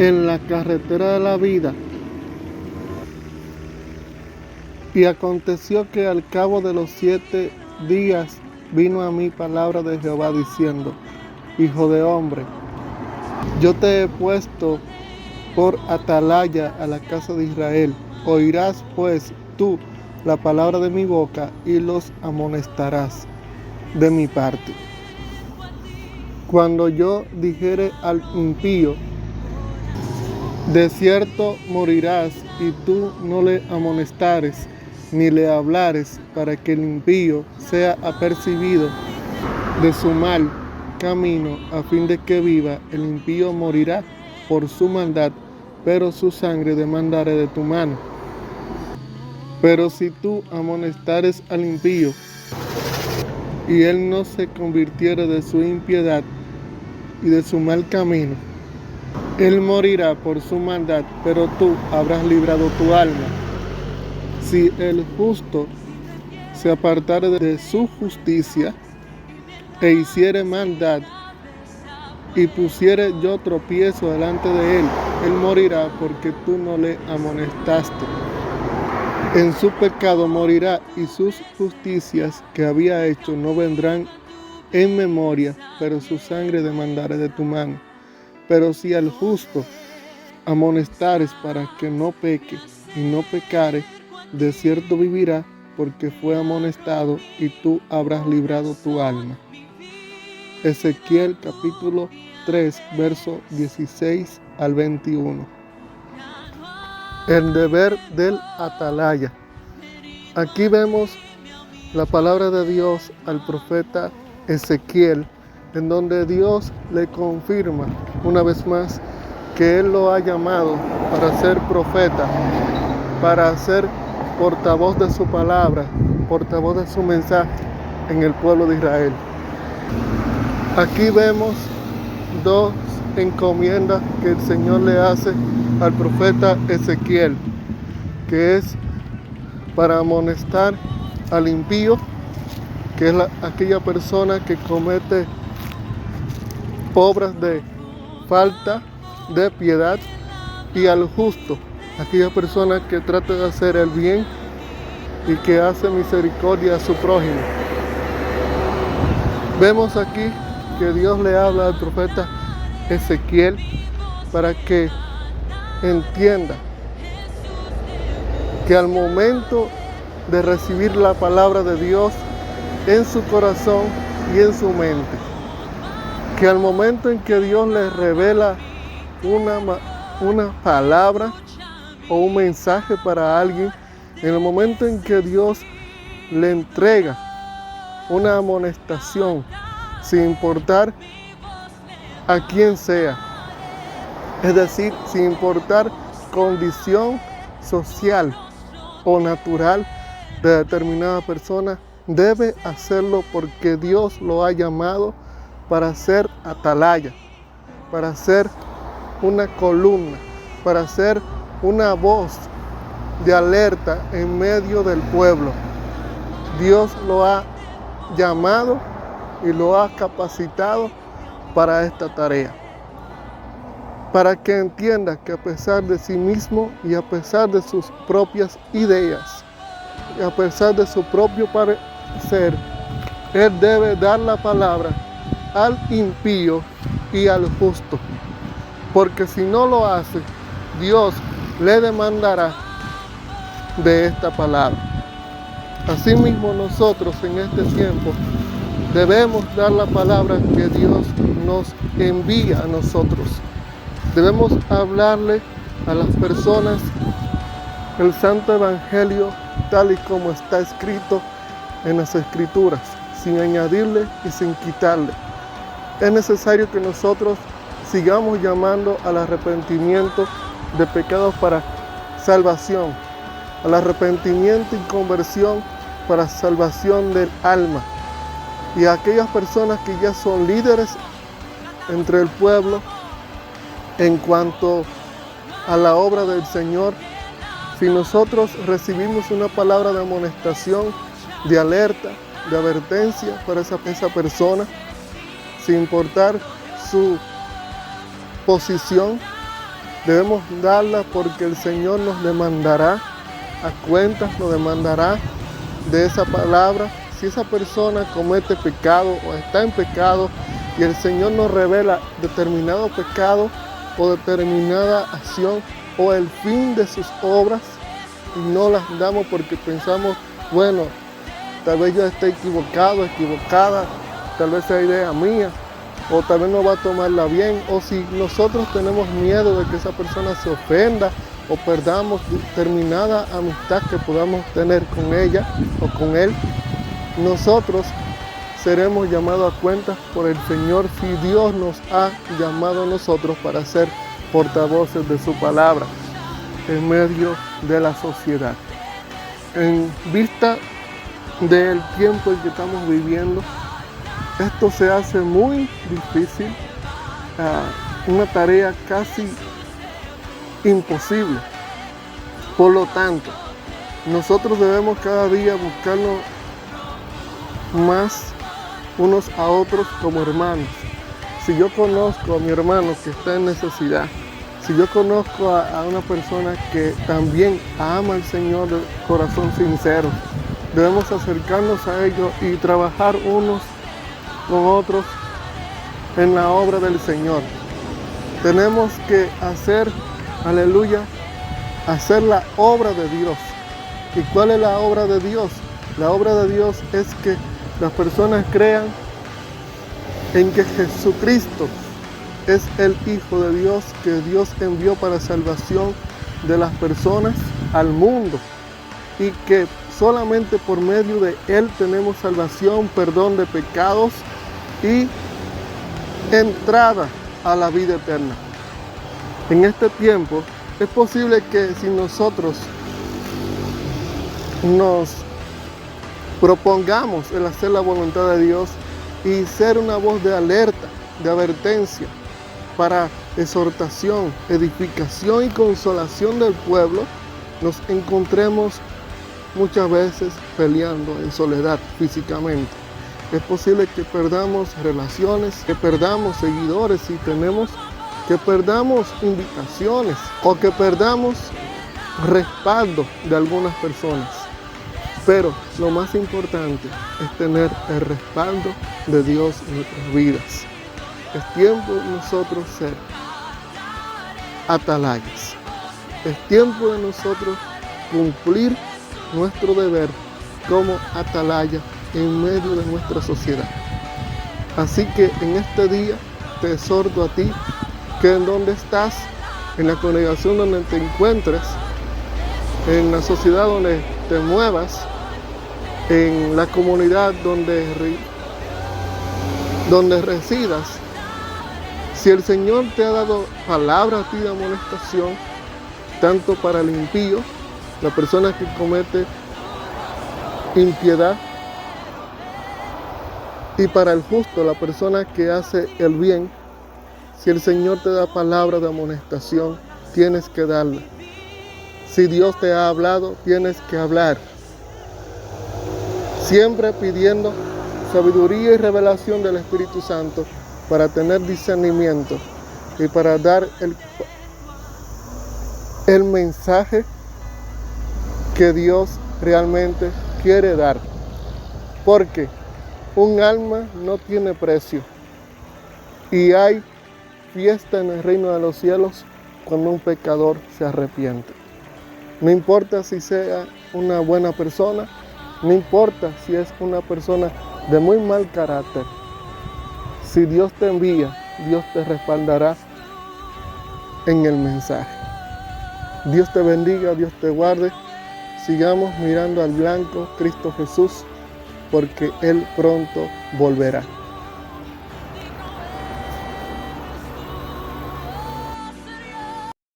en la carretera de la vida. Y aconteció que al cabo de los 7 días vino a mí palabra de Jehová diciendo: Hijo de hombre, yo te he puesto por atalaya a la casa de Israel. Oirás pues tú la palabra de mi boca y los amonestarás de mi parte. Cuando yo dijere al impío: de cierto morirás, y tú no le amonestares ni le hablares, para que el impío sea apercibido de su mal camino, a fin de que viva, el impío morirá por su maldad, pero su sangre demandaré de tu mano. Pero si tú amonestares al impío, y él no se convirtiere de su impiedad y de su mal camino, él morirá por su maldad, pero tú habrás librado tu alma. Si el justo se apartare de su justicia, e hiciere maldad, y pusiere yo tropiezo delante de él, él morirá porque tú no le amonestaste. En su pecado morirá, y sus justicias que había hecho no vendrán en memoria, pero su sangre demandaré de tu mano. Pero si al justo amonestares para que no peque y no pecare, de cierto vivirá, porque fue amonestado, y tú habrás librado tu alma. Ezequiel capítulo 3, verso 16 al 21. El deber del atalaya. Aquí vemos la palabra de Dios al profeta Ezequiel, en donde Dios le confirma una vez más que Él lo ha llamado para ser profeta, para ser portavoz de su palabra, portavoz de su mensaje en el pueblo de Israel. Aquí vemos 2 encomiendas que el Señor le hace al profeta Ezequiel, que es para amonestar al impío, que es aquella persona que comete obras de falta de piedad, y al justo, aquella persona que trata de hacer el bien y que hace misericordia a su prójimo. Vemos aquí que Dios le habla al profeta Ezequiel para que entienda que al momento de recibir la palabra de Dios en su corazón y en su mente, que al momento en que Dios le revela una palabra o un mensaje para alguien, en el momento en que Dios le entrega una amonestación, sin importar a quién sea, es decir, sin importar condición social o natural de determinada persona, debe hacerlo porque Dios lo ha llamado para ser atalaya, para ser una columna, para ser una voz de alerta en medio del pueblo. Dios lo ha llamado y lo ha capacitado para esta tarea, para que entienda que a pesar de sí mismo y a pesar de sus propias ideas y a pesar de su propio parecer, él debe dar la palabra al impío y al justo, porque si no lo hace, Dios le demandará de esta palabra. Asimismo, nosotros en este tiempo debemos dar la palabra que Dios nos envía a nosotros. Debemos hablarle a las personas el Santo Evangelio tal y como está escrito en las Escrituras, sin añadirle y sin quitarle. Es necesario que nosotros sigamos llamando al arrepentimiento de pecados para salvación, al arrepentimiento y conversión para salvación del alma. Y a aquellas personas que ya son líderes entre el pueblo en cuanto a la obra del Señor, si nosotros recibimos una palabra de amonestación, de alerta, de advertencia para esa persona, sin importar su posición, Debemos darla porque el Señor nos demandará a cuentas, nos demandará de esa palabra. Si esa persona comete pecado o está en pecado y el Señor nos revela determinado pecado o determinada acción o el fin de sus obras, y no las damos porque pensamos, bueno, tal vez yo esté equivocado, equivocada, tal vez sea idea mía, o tal vez no va a tomarla bien, o si nosotros tenemos miedo de que esa persona se ofenda o perdamos determinada amistad que podamos tener con ella o con él, nosotros seremos llamados a cuentas por el Señor si Dios nos ha llamado a nosotros para ser portavoces de su palabra en medio de la sociedad. En vista del tiempo en que estamos viviendo, esto se hace muy difícil, una tarea casi imposible. Por lo tanto, nosotros debemos cada día buscarnos más unos a otros como hermanos. Si yo conozco a mi hermano que está en necesidad, si yo conozco a una persona que también ama al Señor de corazón sincero, debemos acercarnos a ellos y trabajar unos con otros en la obra del Señor. Tenemos que hacer, aleluya, hacer la obra de Dios. ¿Y cuál es la obra de Dios? La obra de Dios es que las personas crean en que Jesucristo es el Hijo de Dios que Dios envió para salvación de las personas al mundo, y que solamente por medio de Él tenemos salvación, perdón de pecados y entrada a la vida eterna. En este tiempo es posible que si nosotros nos propongamos el hacer la voluntad de Dios y ser una voz de alerta, de advertencia, para exhortación, edificación y consolación del pueblo, nos encontremos muchas veces peleando en soledad físicamente. Es posible que perdamos relaciones, que perdamos seguidores y que perdamos invitaciones o que perdamos respaldo de algunas personas. Pero lo más importante es tener el respaldo de Dios en nuestras vidas. Es tiempo de nosotros ser atalayas. Es tiempo de nosotros cumplir nuestro deber como atalaya en medio de nuestra sociedad. Así que en este día te exhorto a ti que en donde estás, en la congregación donde te encuentres, en la sociedad donde te muevas, en la comunidad donde residas, si el Señor te ha dado palabra a ti de amonestación, tanto para el impío, la persona que comete impiedad, y para el justo, la persona que hace el bien, si el Señor te da palabra de amonestación, tienes que darla. Si Dios te ha hablado, tienes que hablar. Siempre pidiendo sabiduría y revelación del Espíritu Santo para tener discernimiento y para dar el mensaje que Dios realmente quiere dar. Porque un alma no tiene precio y hay fiesta en el reino de los cielos cuando un pecador se arrepiente. No importa si sea una buena persona, no importa si es una persona de muy mal carácter. Si Dios te envía, Dios te respaldará en el mensaje. Dios te bendiga, Dios te guarde. Sigamos mirando al blanco Cristo Jesús, porque Él pronto volverá.